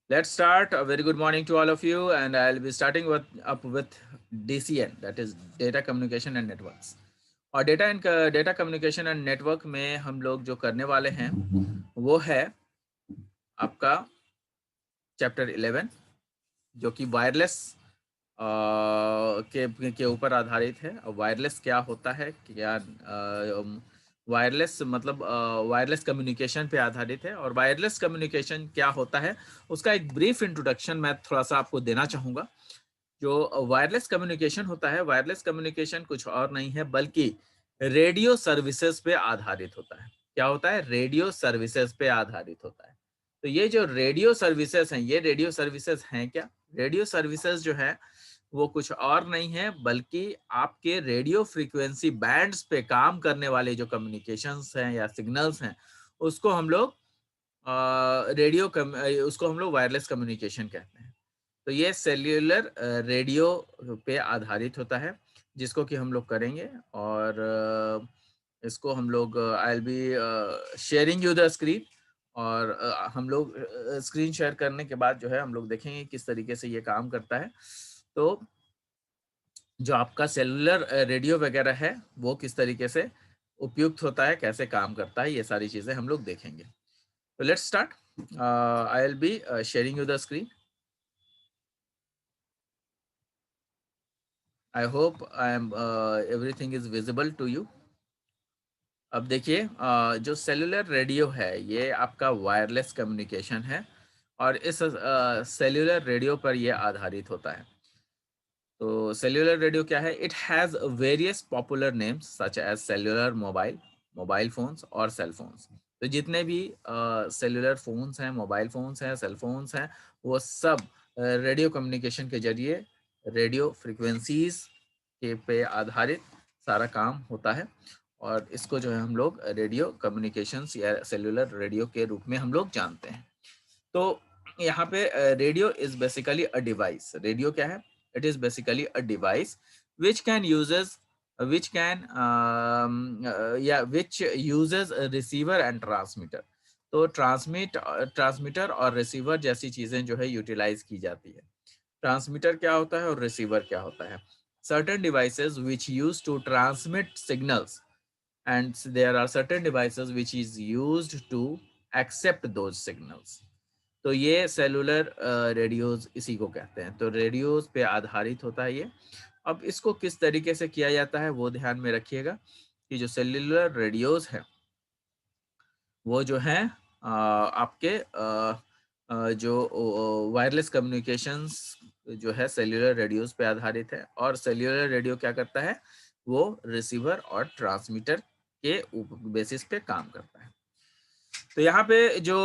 Let's start. A very good morning to all of you, and I'll be starting with DCN, that is Data Communication and Networks. और data communication and network में हम लोग जो करने वाले हैं वो है आपका चैप्टर 11, जो कि वायरलेस के ऊपर आधारित है। वायरलेस क्या होता है, क्या वायरलेस मतलब वायरलेस कम्युनिकेशन पे आधारित है। और वायरलेस कम्युनिकेशन क्या होता है उसका एक ब्रीफ इंट्रोडक्शन मैं थोड़ा सा आपको देना चाहूँगा। जो वायरलेस कम्युनिकेशन होता है, वायरलेस कम्युनिकेशन कुछ और नहीं है बल्कि रेडियो सर्विसेज पे आधारित होता है। क्या होता है? रेडियो सर्विसेज पे आधारित होता है। तो ये जो रेडियो सर्विसेज हैं, ये रेडियो सर्विसेज हैं क्या? रेडियो सर्विसेज जो है वो कुछ और नहीं है बल्कि आपके रेडियो फ्रीक्वेंसी बैंड्स पे काम करने वाले जो कम्युनिकेशंस हैं या सिग्नल्स हैं, उसको हम लोग उसको हम लोग वायरलेस कम्युनिकेशन कहते हैं। तो ये सेल्यूलर रेडियो पे आधारित होता है, जिसको कि हम लोग करेंगे। और इसको हम लोग आई will be sharing you the screen. और हम लोग स्क्रीन शेयर करने के बाद जो है हम लोग देखेंगे किस तरीके से ये काम करता है। तो जो आपका सेलुलर रेडियो वगैरह है वो किस तरीके से उपयुक्त होता है, कैसे काम करता है, ये सारी चीजें हम लोग देखेंगे। तो let's start. I will be sharing you the screen. I hope I am everything is visible to you. अब देखिए, जो सेलुलर रेडियो है ये आपका वायरलेस कम्युनिकेशन है और इस सेलुलर रेडियो पर ये आधारित होता है। तो सेल्युलर रेडियो क्या है? It has various popular names such as cellular mobile, mobile phones और सेल फोन्स। तो जितने भी सेल्युलर फोन्स हैं, मोबाइल फोन्स हैं, सेल फोन्स हैं, वो सब रेडियो कम्युनिकेशन के जरिए रेडियो फ्रिक्वेंसीज के पे आधारित सारा काम होता है। और इसको जो है हम लोग रेडियो कम्युनिकेशंस या सेल्युलर रेडियो के रूप में हम लोग जानते हैं। तो यहाँ पे radio is basically a device. Radio क्या है? It is basically a device which can uses which can yeah which uses a receiver and transmitter। तो ट्रांसमीटर और रिसीवर जैसी चीजें जो है यूटिलाइज की जाती है। ट्रांसमीटर क्या होता है और रिसीवर क्या होता है? certain devices which used to transmit signals and there are certain devices which is used to accept those signals। तो ये सेलुलर रेडियोज इसी को कहते हैं। तो रेडियोज पे आधारित होता है ये। अब इसको किस तरीके से किया जाता है वो ध्यान में रखिएगा कि जो सेलुलर रेडियोज है वो जो है आपके जो वायरलेस कम्युनिकेशंस जो है सेल्युलर रेडियोज पे आधारित है। और सेल्युलर रेडियो क्या करता है? वो रिसीवर और ट्रांसमीटर के बेसिस पे काम करता है। तो यहाँ पे जो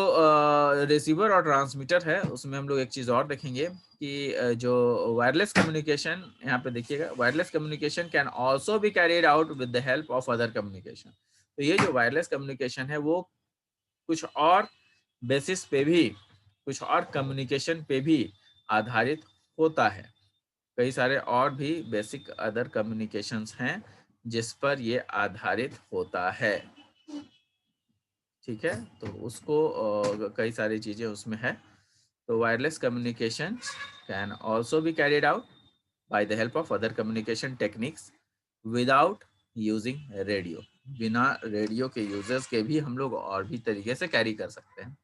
रिसीवर और ट्रांसमीटर है उसमें हम लोग एक चीज और देखेंगे कि जो वायरलेस कम्युनिकेशन, यहाँ पे देखिएगा, wireless communication can also be carried out with the help of other communication. तो ये जो वायरलेस कम्युनिकेशन है वो कुछ और बेसिस पे भी, कुछ और कम्युनिकेशन पे भी आधारित होता है। कई सारे और भी बेसिक अदर कम्युनिकेशंस हैं जिस पर ये आधारित होता है। ठीक है, तो उसको कई सारी चीजें उसमें है। तो wireless communication can also be carried out by the help of other communication techniques without using radio. बिना रेडियो के यूजर्स के भी हम लोग और भी तरीके से कैरी कर सकते हैं।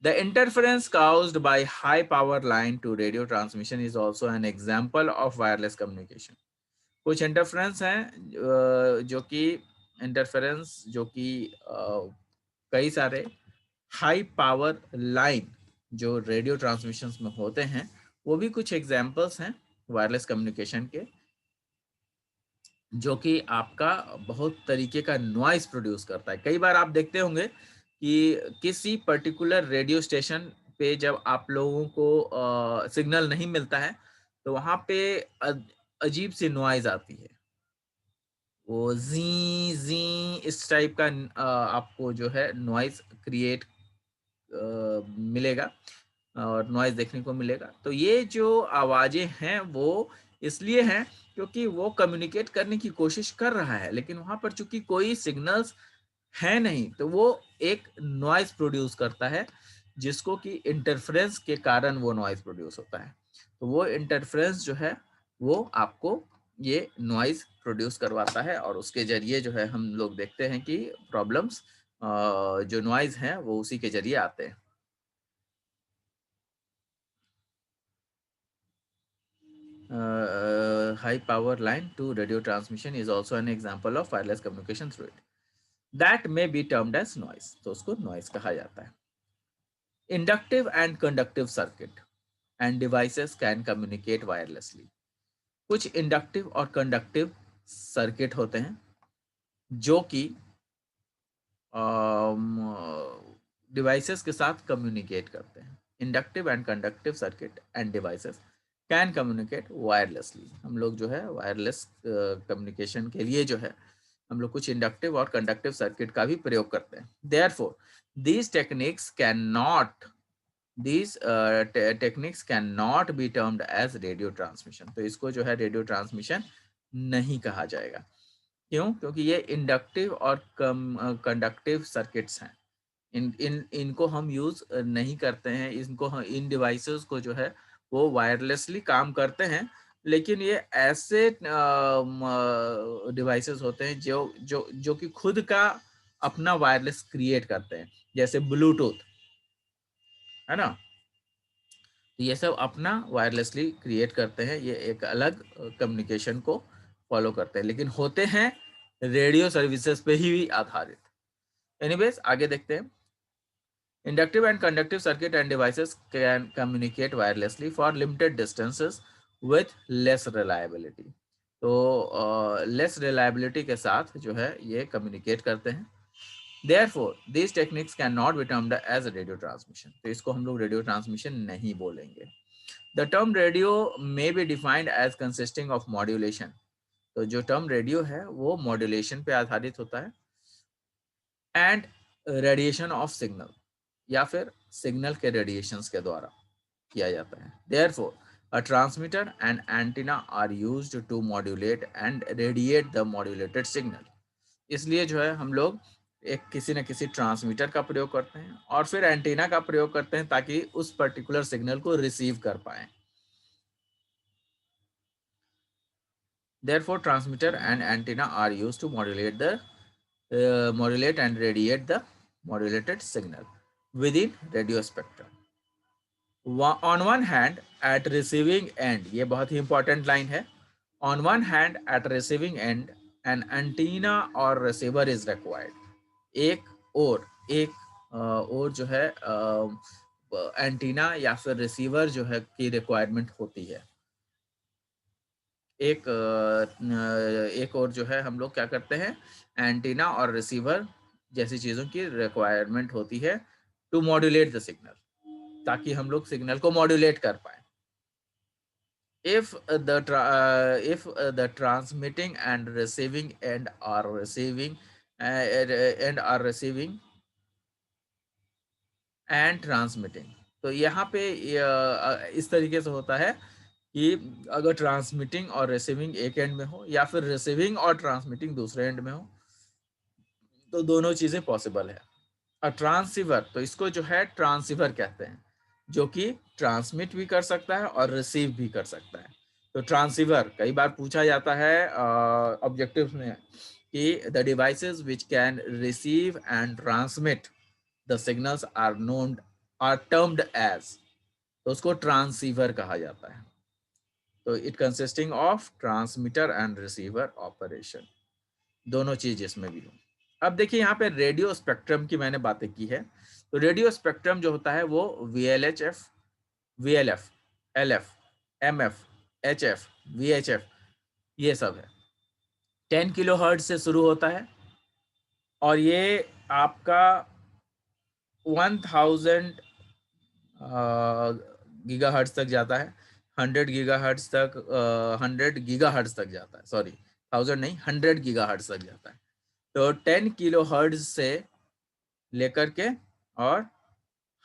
The interference caused by high power line to radio transmission is also an example of wireless communication। कुछ इंटरफेरेंस हैं जो कि इंटरफेरेंस जो कि कई सारे हाई पावर लाइन जो रेडियो ट्रांसमिशन में होते हैं वो भी कुछ एग्जांपल्स हैं वायरलेस कम्युनिकेशन के, जो कि आपका बहुत तरीके का नॉइस प्रोड्यूस करता है। कई बार आप देखते होंगे कि किसी पर्टिकुलर रेडियो स्टेशन पे जब आप लोगों को सिग्नल नहीं मिलता है तो वहां पे अजीब सी नॉइज आती है। वो जी जी इस टाइप का आपको जो है नॉइज क्रिएट मिलेगा और नॉइज देखने को मिलेगा। तो ये जो आवाजें हैं वो इसलिए हैं क्योंकि वो कम्युनिकेट करने की कोशिश कर रहा है, लेकिन वहां पर चूंकि कोई सिग्नल्स है नहीं तो वो एक नॉइज प्रोड्यूस करता है जिसको कि इंटरफेरेंस के कारण वो नॉइज प्रोड्यूस होता है। तो वो इंटरफेरेंस जो है वो आपको ये नॉइज प्रोड्यूस करवाता है, और उसके जरिए जो है हम लोग देखते हैं कि प्रॉब्लम्स जो नॉइज हैं वो उसी के जरिए आते हैं। High power line to radio transmission is also an example of wireless communication through it. That may be termed as noise. तो उसको noise कहा जाता है. Inductive and conductive circuit and devices can communicate wirelessly. कुछ inductive और conductive circuit होते हैं जो कि डिवाइसेस के साथ कम्युनिकेट करते हैं। Inductive and conductive circuit end devices can communicate wirelessly. हम लोग जो है वायरलेस कम्युनिकेशन के लिए जो है हम लोग कुछ इंडक्टिव और कंडक्टिव सर्किट का भी प्रयोग करते हैं। Therefore these techniques cannot these techniques cannot be termed as radio transmission। तो इसको जो है रेडियो ट्रांसमिशन नहीं कहा जाएगा। क्यों? क्योंकि ये इंडक्टिव और कंडक्टिव सर्किट्स हैं। इनको हम यूज नहीं करते हैं। इनको हम इन डिवाइसेस को जो है वो वायरलेसली काम करते हैं, लेकिन ये ऐसे डिवाइसेस होते हैं जो जो जो कि खुद का अपना वायरलेस क्रिएट करते हैं, जैसे ब्लूटूथ है ना। तो ये सब अपना वायरलेसली क्रिएट करते हैं, ये एक अलग कम्युनिकेशन को फॉलो करते हैं, लेकिन होते हैं रेडियो सर्विसेज पे ही आधारित। एनीवेज आगे देखते हैं। Inductive and conductive circuit and devices can communicate wirelessly for limited distances with less reliability। तो less reliability के साथ जो है ये communicate करते हैं। Therefore, these techniques cannot be termed as a radio transmission। तो इसको हम लोग radio transmission नहीं बोलेंगे। The term radio may be defined as consisting of modulation। तो जो term radio है वो modulation पे आधारित होता है, and radiation of signal, या फिर सिग्नल के रेडिएशंस के द्वारा किया जाता है। Therefore, a transmitter and antenna are used to modulate and radiate the modulated signal। इसलिए जो है हम लोग एक किसी न किसी ट्रांसमीटर का प्रयोग करते हैं और फिर एंटीना का प्रयोग करते हैं ताकि उस पर्टिकुलर सिग्नल को रिसीव कर पाए। Therefore, transmitter and antenna are used to modulate and radiate the modulated signal within radio spectrum। On one hand, at receiving end, ये बहुत ही important line है। On one hand, at receiving end, an antenna or receiver is required। एक और जो है antenna या फिर receiver जो है की रिक्वायरमेंट होती है। एक और जो है हम लोग क्या करते हैं, एंटीना और रिसीवर जैसी चीज़ों की रिक्वायरमेंट होती है टू मॉड्यूलेट द सिग्नल, ताकि हम लोग सिग्नल को मॉड्यूलेट कर पाए। If the transmitting and receiving end are receiving and transmitting, तो यहाँ पे इस तरीके से होता है कि अगर ट्रांसमिटिंग और रिसीविंग एक एंड में हो या फिर रिसीविंग और ट्रांसमिटिंग दूसरे एंड में हो, तो दोनों चीजें पॉसिबल है। और ट्रांसीवर, तो इसको जो है ट्रांसीवर कहते हैं, जो कि ट्रांसमिट भी कर सकता है और रिसीव भी कर सकता है। तो ट्रांसीवर कई बार पूछा जाता है ऑब्जेक्टिव्स में कि the devices which can receive and transmit the signals are termed as, तो उसको ट्रांसीवर कहा जाता है। तो it consisting of transmitter and receiver operation, दोनों चीज इसमें भी हो। अब देखिए यहाँ पे रेडियो स्पेक्ट्रम की मैंने बातें की है। तो रेडियो स्पेक्ट्रम जो होता है वो VLHF, VLF, LF, MF, HF, VHF, ये सब है। 10 किलो हर्ट्ज से शुरू होता है और ये आपका 1000 गीगा हर्ट्ज तक जाता है। 100 गीगा हर्ट्ज तक 100 गीगा हर्ट्ज तक जाता है, सॉरी 1000 नहीं, 100 गीगा हर्ट्ज तक जाता है। तो 10 किलो हर्ट्ज से लेकर के और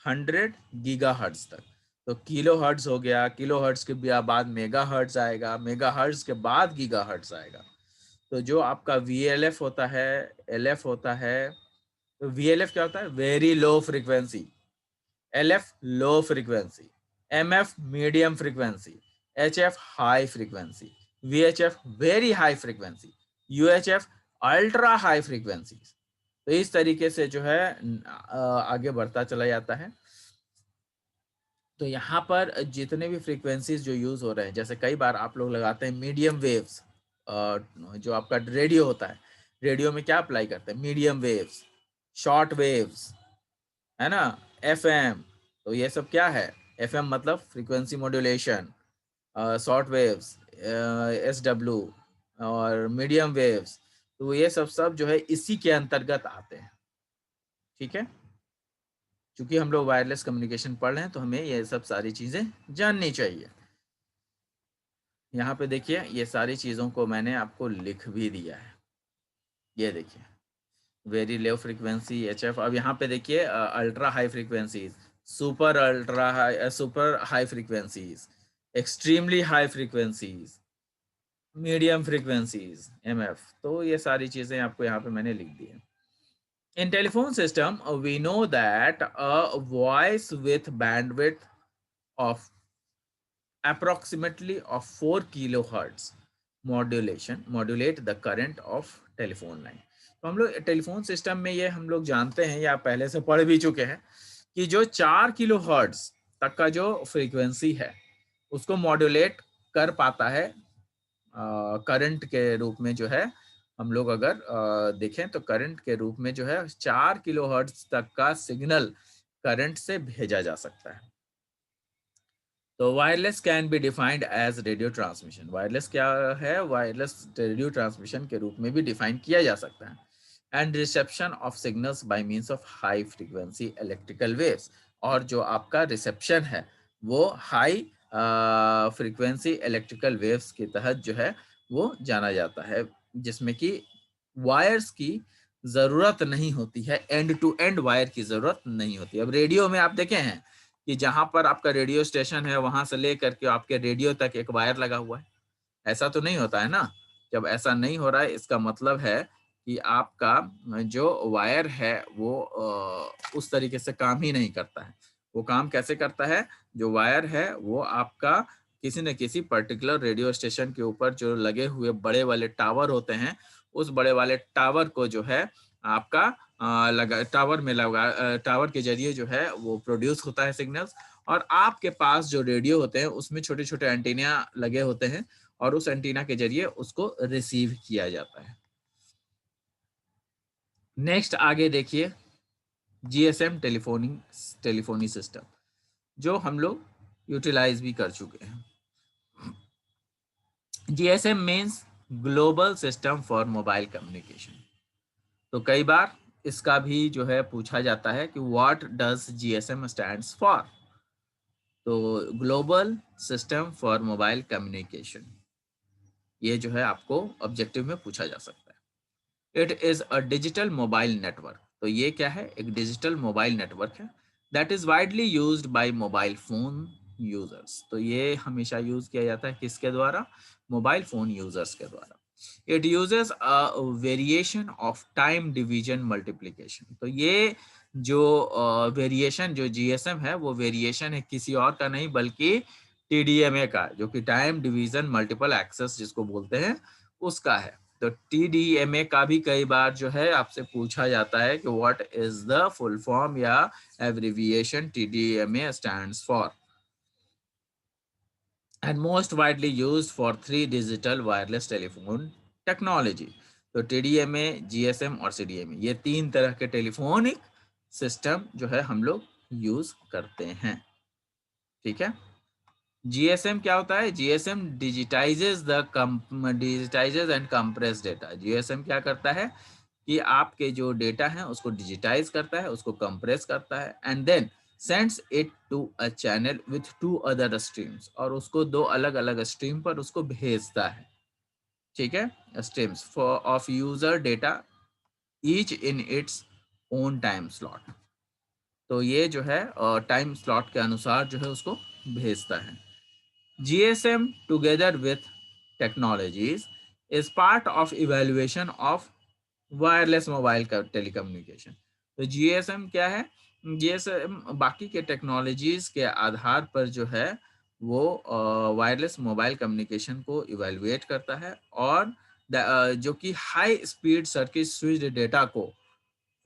100 गीगा हर्ट्ज तक। तो किलो हर्ट्ज हो गया, किलो हर्ट्ज के बाद मेगा हर्ट्ज आएगा, मेगा हर्ट्ज के बाद गीगा हर्ट्ज आएगा। तो जो आपका VLF होता है, LF होता है, तो VLF क्या होता है, very low frequency. LF low frequency, MF medium frequency, HF high frequency, VHF very high frequency, UHF ultra high frequency. तो इस तरीके से जो है आगे बढ़ता चला जाता है। तो यहाँ पर जितने भी फ्रीक्वेंसीज जो यूज हो रहे हैं, जैसे कई बार आप लोग लगाते हैं मीडियम वेव्स, जो आपका रेडियो होता है, रेडियो में क्या अप्लाई करते हैं, मीडियम वेव्स, शॉर्ट वेव्स, है ना, FM। तो ये सब क्या है, FM मतलब frequency modulation, short waves, SW, और मीडियम वेव्स। तो ये सब जो है इसी के अंतर्गत आते हैं। ठीक है, क्योंकि हम लोग वायरलेस कम्युनिकेशन पढ़ रहे हैं तो हमें ये सब सारी चीज़ें जाननी चाहिए। यहाँ पे देखिए ये सारी चीज़ों को मैंने आपको लिख भी दिया है। ये देखिए वेरी लो फ्रीक्वेंसी HF। अब यहाँ पे देखिए ultra high frequencies, super high frequencies, extremely high frequencies, medium frequencies, MF। तो ये सारी चीज़ें आपको यहाँ पे मैंने लिख दी है। In telephone system, we know that a voice with bandwidth of approximately of 4 kilohertz modulate the current of telephone line। तो हम लोग टेलीफोन सिस्टम में ये हम लोग जानते हैं या पहले से पढ़ भी चुके हैं कि जो 4 किलो हर्ट्ज तक का जो फ्रीक्वेंसी है उसको मॉड्यूलेट कर पाता है करंट के रूप में। जो है हम लोग अगर देखें तो करंट के रूप में जो है 4 किलो हर्ट्ज तक का सिग्नल करंट से भेजा जा सकता है। तो wireless can be defined as radio transmission. Wireless क्या है, वायरलेस रेडियो ट्रांसमिशन के रूप में भी डिफाइन किया जा सकता है। And reception of signals by means of high frequency electrical waves. और जो आपका रिसेप्शन है वो हाई फ्रीक्वेंसी इलेक्ट्रिकल वेव्स के तहत जो है वो जाना जाता है, जिसमें कि वायर्स की जरूरत नहीं होती है, एंड टू एंड वायर की जरूरत नहीं होती। अब रेडियो में आप देखे हैं कि जहां पर आपका रेडियो स्टेशन है वहां से लेकर के आपके रेडियो तक एक वायर लगा हुआ है, ऐसा तो नहीं होता है ना। जब ऐसा नहीं हो रहा है इसका मतलब है कि आपका जो वायर है वो उस तरीके से काम ही नहीं करता है। वो काम कैसे करता है, जो वायर है वो आपका किसी न किसी पर्टिकुलर रेडियो स्टेशन के ऊपर जो लगे हुए बड़े वाले टावर होते हैं, उस बड़े वाले टावर को जो है आपका लगा टावर में लगा टावर के जरिए जो है वो प्रोड्यूस होता है सिग्नल्स। और आपके पास जो रेडियो होते हैं उसमें छोटे छोटे एंटीना लगे होते हैं और उस एंटीना के जरिए उसको रिसीव किया जाता है। नेक्स्ट आगे देखिए GSM टेलीफोनी सिस्टम, जो हम लोग यूटिलाइज भी कर चुके हैं। GSM means global system for mobile communication. तो कई बार इसका भी जो है पूछा जाता है कि what does GSM stands for. तो global system for mobile communication, ये जो है आपको ऑब्जेक्टिव में पूछा जा सकता है। It is a digital mobile network. तो ये क्या है, एक डिजिटल मोबाइल नेटवर्क है that is widely used by mobile phone users. तो ये हमेशा यूज किया जाता है किसके द्वारा, मोबाइल फोन यूजर्स के द्वारा। It uses a variation of time division multiplication. तो ये जो वेरिएशन जो GSM है वो वेरिएशन है किसी और का नहीं बल्कि TDMA का, जो कि टाइम डिवीजन मल्टीपल एक्सेस जिसको बोलते हैं उसका है। तो TDMA का भी कई बार जो है आपसे पूछा जाता है कि what is the full form या abbreviation TDMA stands for. And most widely used for 3 digital wireless telephone technology. तो TDMA, GSM और CDMA, ये 3 तरह के टेलीफोनिक सिस्टम जो है हम लोग यूज करते हैं। ठीक है, GSM क्या होता है, GSM digitizes and compress data. GSM क्या करता है कि आपके जो डेटा है उसको डिजिटाइज करता है, उसको कंप्रेस करता है, and then sends it to a channel with 2 other streams, और उसको 2 अलग अलग स्ट्रीम पर उसको भेजता है। ठीक है, streams for of user data each in its own time slot. तो ये जो है टाइम स्लॉट के अनुसार जो है उसको भेजता है। GSM together with technologies is part of evaluation of wireless mobile का टेलीकम्युनिकेशन। तो GSM क्या है, जीएसएम बाकी के टेक्नोलॉजीज के आधार पर जो है वो वायरलेस मोबाइल कम्युनिकेशन को इवेलुएट करता है और जो कि high speed circuit switched data को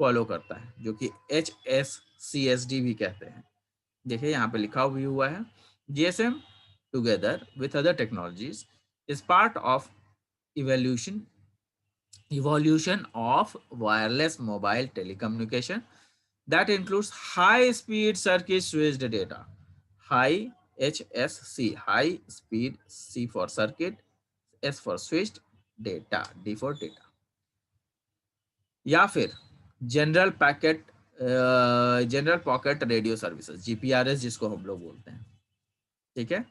फॉलो करता है, जो कि HSCSD भी कहते हैं। देखिए यहाँ पे लिखा भी हुआ है, GSM together with other technologies is part of evolution of wireless mobile telecommunication that includes high speed circuit switched data, high HSC, high speed, C for circuit, S for switched data, D for data, या फिर general packet general pocket radio services, GPRS जिसको हम लोग बोलते हैं, ठीक है,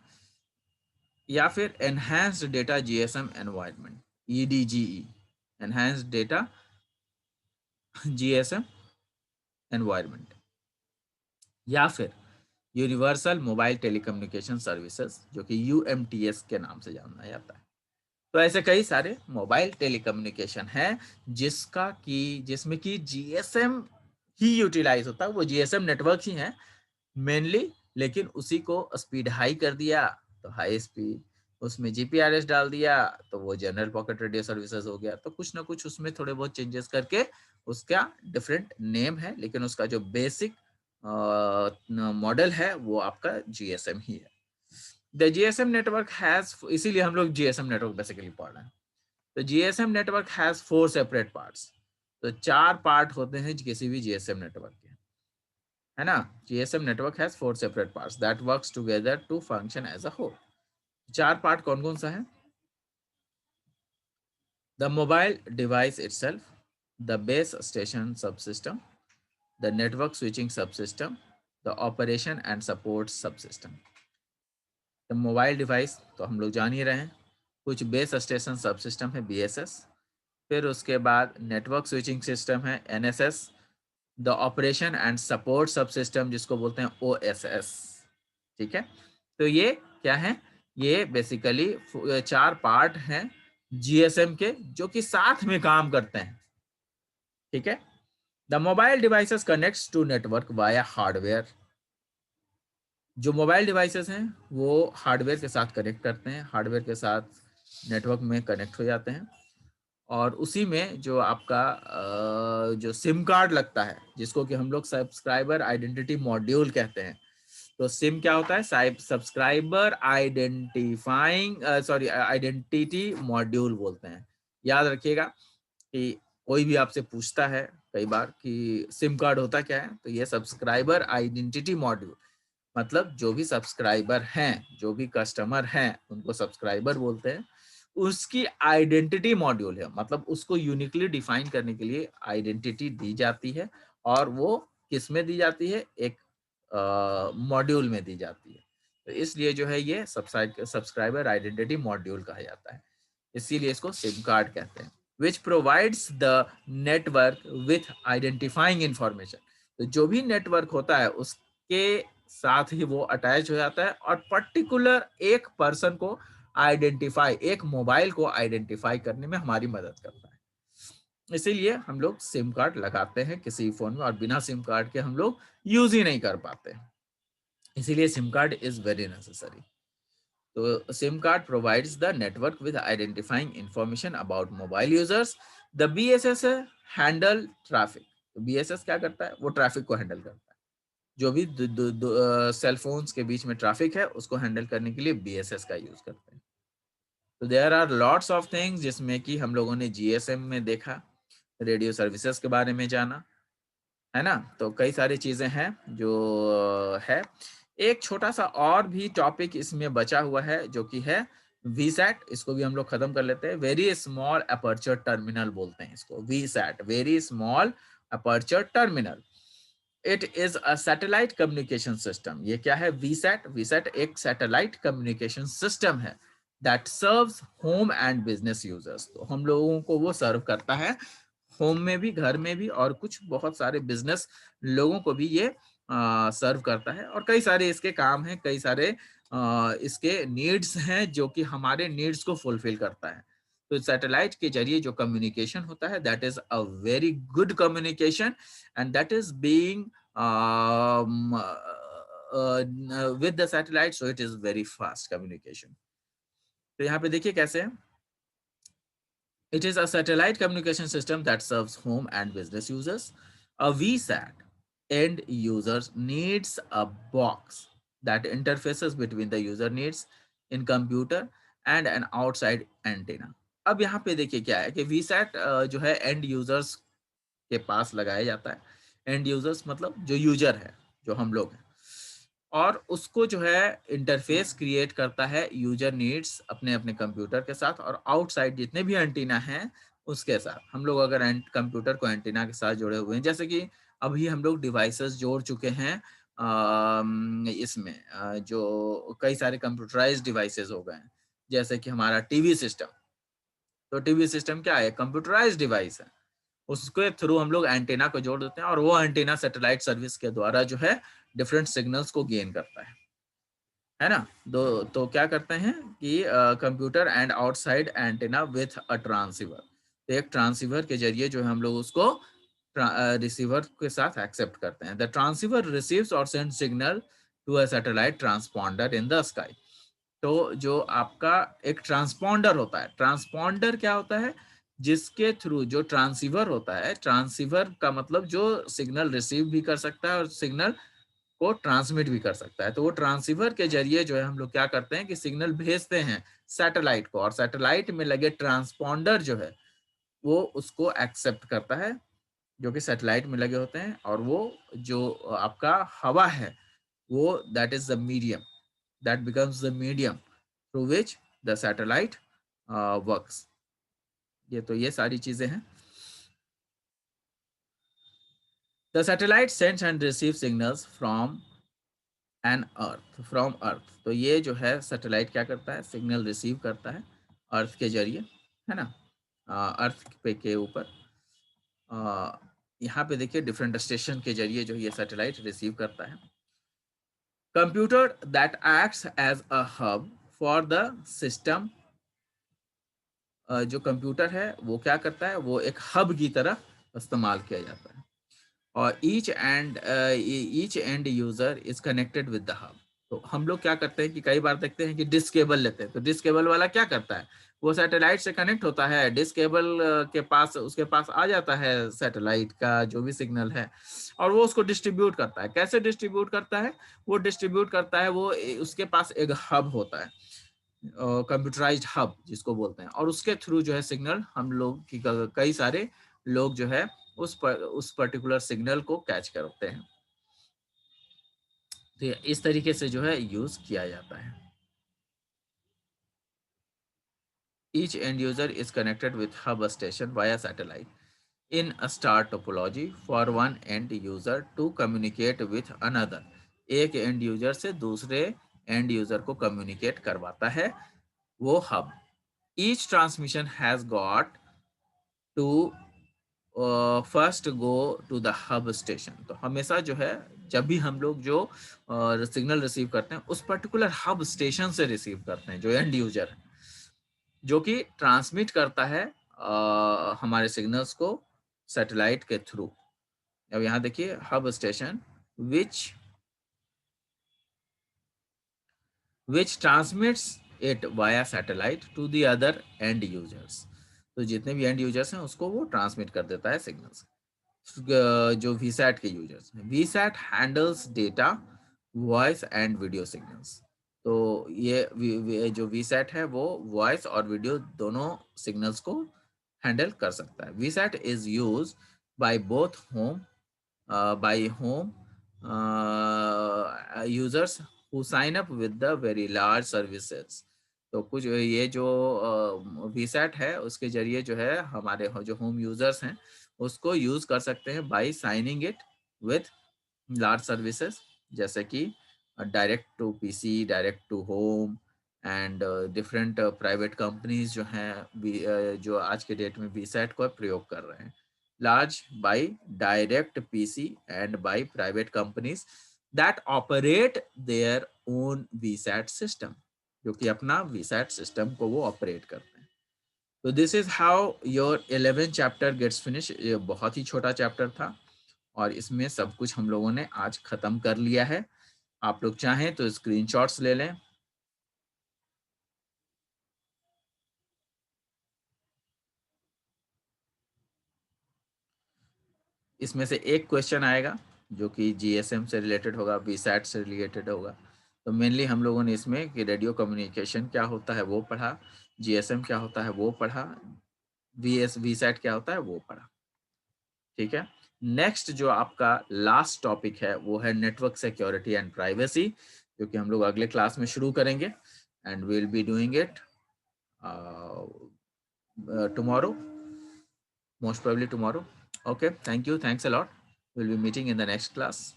या फिर enhanced data GSM environment, EDGE, enhanced data GSM environment, या फिर यूनिवर्सल मोबाइल टेलीकम्युनिकेशन सर्विसेज जो कि UMTS के नाम से जाना जाता है। तो ऐसे कई सारे मोबाइल टेलीकम्युनिकेशन है जिसमें कि जीएसएम ही यूटिलाइज होता है, वो जीएसएम नेटवर्क ही है मेनली, लेकिन उसी को स्पीड हाई कर दिया तो हाई स्पीड, उसमें जीपीआरएस डाल दिया तो वो जनरल पॉकेट रेडियो सर्विसेज हो गया। तो कुछ ना कुछ उसमें थोड़े बहुत चेंजेस करके उसका डिफरेंट नेम है, लेकिन उसका जो बेसिक मॉडल है वो आपका जीएसएम ही है। द जीएसएम नेटवर्क हैज, इसीलिए हम लोग जीएसएम नेटवर्क बेसिकली पढ़ रहे हैं। तो GSM network has 4 separate parts, तो 4 पार्ट होते हैं किसी भी जीएसएम नेटवर्क के, है ना। GSM network has 4 separate parts that works together to function as a whole. 4 part कौन कौन सा है? The mobile device itself, the base station subsystem, the network switching subsystem, the operation and support subsystem. The mobile device तो हम लोग जान ही रहे हैं, कुछ बेस स्टेशन सबसिस्टम है BSS, फिर उसके बाद नेटवर्क स्विचिंग सिस्टम है NSS, the operation and support subsystem जिसको बोलते हैं OSS, ठीक है। तो ये क्या है? ये बेसिकली 4 पार्ट हैं जीएसएम के जो कि साथ में काम करते हैं, ठीक है। The mobile devices connects to network via hardware, जो मोबाइल डिवाइसेस हैं वो हार्डवेयर के साथ कनेक्ट करते हैं, हार्डवेयर के साथ नेटवर्क में कनेक्ट हो जाते हैं, और उसी में जो आपका जो सिम कार्ड लगता है जिसको कि हम लोग सब्सक्राइबर आइडेंटिटी मॉड्यूल कहते हैं। तो सिम क्या होता है? सब्सक्राइबर आइडेंटिटी मॉड्यूल बोलते हैं। याद रखिएगा कि कोई भी आपसे पूछता है कई बार कि सिम कार्ड होता क्या है, तो ये सब्सक्राइबर आइडेंटिटी मॉड्यूल, मतलब जो भी सब्सक्राइबर हैं, जो भी कस्टमर हैं उनको सब्सक्राइबर बोलते हैं, उसकी आइडेंटिटी मॉड्यूल है, मतलब उसको यूनिकली डिफाइन करने के लिए आइडेंटिटी दी जाती है, और वो किस में दी जाती है? एक मॉड्यूल में दी जाती है। तो इसलिए जो है ये सब्सक्राइबर आइडेंटिटी मॉड्यूल कहा जाता है, इसीलिए इसको सिम कार्ड कहते हैं। Which provides the network with identifying information, तो जो भी नेटवर्क होता है उसके साथ ही वो अटैच हो जाता है और पर्टिकुलर एक पर्सन को आइडेंटिफाई, एक मोबाइल को आइडेंटिफाई करने में हमारी मदद करता है। इसीलिए हम लोग सिम कार्ड लगाते हैं किसी फोन में, और बिना सिम कार्ड के हम लोग यूज ही नहीं कर पाते, इसीलिए SIM card is very necessary. तो SIM card provides the network with identifying information about mobile users. The BSS handle traffic, तो BSS क्या करता है? वो ट्रैफिक को हैंडल करता है, जो भी सेल फोन्स के बीच में ट्रैफिक है उसको हैंडल करने के लिए BSS का यूज करते हैं। तो there are lots of things जिसमें कि हम लोगों ने GSM में देखा, रेडियो सर्विसेज के बारे में जाना, है ना। तो कई सारी चीजें हैं जो है। एक छोटा सा और भी टॉपिक इसमें बचा हुआ है जो कि है VSAT, इसको भी हम लोग खत्म कर लेते हैं। वेरी स्मॉल अपर्चर टर्मिनल बोलते हैं इसको, VSAT, very small aperture terminal. It is a satellite communication system. ये क्या है? VSAT एक सैटेलाइट कम्युनिकेशन सिस्टम है that serves home and business users. तो हम लोगों को वो सर्व करता है होम में भी, घर में भी, और कुछ बहुत सारे बिजनेस लोगों को भी ये सर्व करता है। और कई सारे इसके काम हैं, कई सारे इसके नीड्स हैं जो कि हमारे नीड्स को फुलफिल करता है। तो सैटेलाइट के जरिए जो कम्युनिकेशन होता है that is a very good communication, and that is being with the satellite, so it is very fast communication. तो यहाँ पे देखिए कैसे है. It is a satellite communication system that serves home and business users. A VSAT end users needs a box that interfaces between the user needs in computer and an outside antenna. अब यहाँ पे देखिए क्या है कि VSAT जो है and users के पास लगाया जाता है. एंड यूजर्स मतलब जो यूजर है, जो हम लोग हैं, और उसको जो है इंटरफेस क्रिएट करता है यूजर नीड्स अपने अपने कंप्यूटर के साथ और आउटसाइड जितने भी एंटीना हैं उसके साथ. हम लोग अगर कंप्यूटर को एंटीना के साथ जुड़े हुए हैं, जैसे कि अभी हम लोग डिवाइसेस जोड़ चुके हैं इसमें जो कई सारे कंप्यूटराइज्ड डिवाइसेस हो गए हैं, जैसे कि हमारा टीवी सिस्टम. तो टीवी सिस्टम क्या है? कंप्यूटराइज्ड डिवाइस है. उसके थ्रू हम लोग एंटीना को जोड़ देते हैं और वो एंटीना सैटेलाइट सर्विस के द्वारा जो है डिफरेंट सिग्नल्स को गेन करता है ना. तो क्या करते हैं कि computer and outside antenna with a transceiver. तो एक ट्रांसीवर के जरिए जो है हम लोग उसको रिसीवर के साथ एक्सेप्ट करते हैं. द ट्रांसीवर रिसीव्स और send signal to a satellite transponder in the sky. तो जो आपका एक ट्रांसपॉन्डर होता है, ट्रांसपॉन्डर क्या होता है? जिसके थ्रू जो ट्रांसीवर होता है, ट्रांसीवर का मतलब जो सिग्नल रिसीव भी कर सकता है और सिग्नल को ट्रांसमिट भी कर सकता है. तो वो ट्रांसीवर के जरिए जो है हम लोग क्या करते हैं कि सिग्नल भेजते हैं सैटेलाइट को, और सैटेलाइट में लगे ट्रांसपॉन्डर जो है वो उसको एक्सेप्ट करता है, जो कि सैटेलाइट में लगे होते हैं. और वो जो आपका हवा है वो that is the medium, that becomes the medium through which the satellite works. ये सारी चीजें हैं. The satellite sends and receives signals from अर्थ. तो ये जो है सैटेलाइट क्या करता है? सिग्नल रिसीव करता है अर्थ के जरिए, है ना. अर्थ पे के ऊपर यहाँ पे देखिए डिफरेंट स्टेशन के जरिए जो ये सैटेलाइट रिसीव करता है. Computer that acts as a hub for the system. जो कंप्यूटर है वो क्या करता है? वो एक हब की तरह इस्तेमाल किया जाता है. और each end user is connected with the hub. तो हम लोग क्या करते हैं कि कई बार देखते हैं कि डिस्क केबल लेते हैं. तो डिस्क केबल वाला क्या करता है? वो सैटेलाइट से कनेक्ट होता है. डिस्क केबल के पास उसके पास आ जाता है सैटेलाइट का जो भी सिग्नल है, और वो उसको डिस्ट्रीब्यूट करता है. कैसे डिस्ट्रीब्यूट करता है? वो डिस्ट्रीब्यूट करता है, वो उसके पास एक हब होता है, कंप्यूटराइज्ड हब जिसको बोलते हैं, और उसके थ्रू जो है सिग्नल हम लोग की कई सारे लोग जो है उस पर्टिकुलर सिग्नल को कैच करते हैं. तो इस तरीके से जो है यूज किया जाता है. Each end user is connected with hub station via satellite in a star topology for one end user to communicate with another. एक एंड यूजर से दूसरे एंड यूजर को कम्युनिकेट करवाता है वो hub. Each transmission has got to first go to the hub station. तो हमेशा जो है जब भी हम लोग जो सिग्नल रिसीव करते हैं उस पर्टिकुलर हब स्टेशन से रिसीव करते हैं, जो एंड यूजर है, जो कि ट्रांसमिट करता है हमारे सिग्नल्स को सैटेलाइट के थ्रू. अब यहाँ देखिए hub station which transmits it via satellite to the other end users. तो जितने भी एंड यूजर्स हैं उसको वो ट्रांसमिट कर देता है सिग्नल्स. जो वीसैट के यूजर्स हैं, VSAT handles data, voice and video signals. तो ये जो वीसैट है वो वॉइस और वीडियो दोनों सिग्नल्स को हैंडल कर सकता है. VSAT is use by both home by whom users who sign up with the very large services. तो कुछ ये जो वीसैट है उसके जरिए जो है हमारे जो होम यूजर्स हैं उसको यूज कर सकते हैं by signing it with large services, जैसे कि direct to PC, direct to home and different private companies जो हैं जो आज के डेट में वीसैट को प्रयोग कर रहे हैं. Large by direct PC and by private companies that operate their own VSAT system, जो कि अपना VSAT system को वो ऑपरेट करते हैं. तो this is how your 11th chapter gets finish. ये बहुत ही छोटा चैप्टर था और इसमें सब कुछ हम लोगों ने आज खत्म कर लिया है। आप लोग चाहें तो स्क्रीनशॉट्स ले लें। इसमें से एक क्वेश्चन आएगा जो कि जीएसएम से रिलेटेड होगा, वीसैट से रिलेटेड होगा। तो मेनली हम लोगों ने इसमें कि रेडियो कम्युनिकेशन क्या होता है वो पढ़ा, जीएसएम क्या होता है वो पढ़ा, वीसैट क्या होता है वो पढ़ा। ठीक है, नेक्स्ट जो आपका लास्ट टॉपिक है वो है नेटवर्क सिक्योरिटी एंड प्राइवेसी, जो कि हम लोग अगले क्लास में शुरू करेंगे and we will be doing it tomorrow, most probably tomorrow. Okay, thank you, thanks a lot. We'll be meeting in the next class.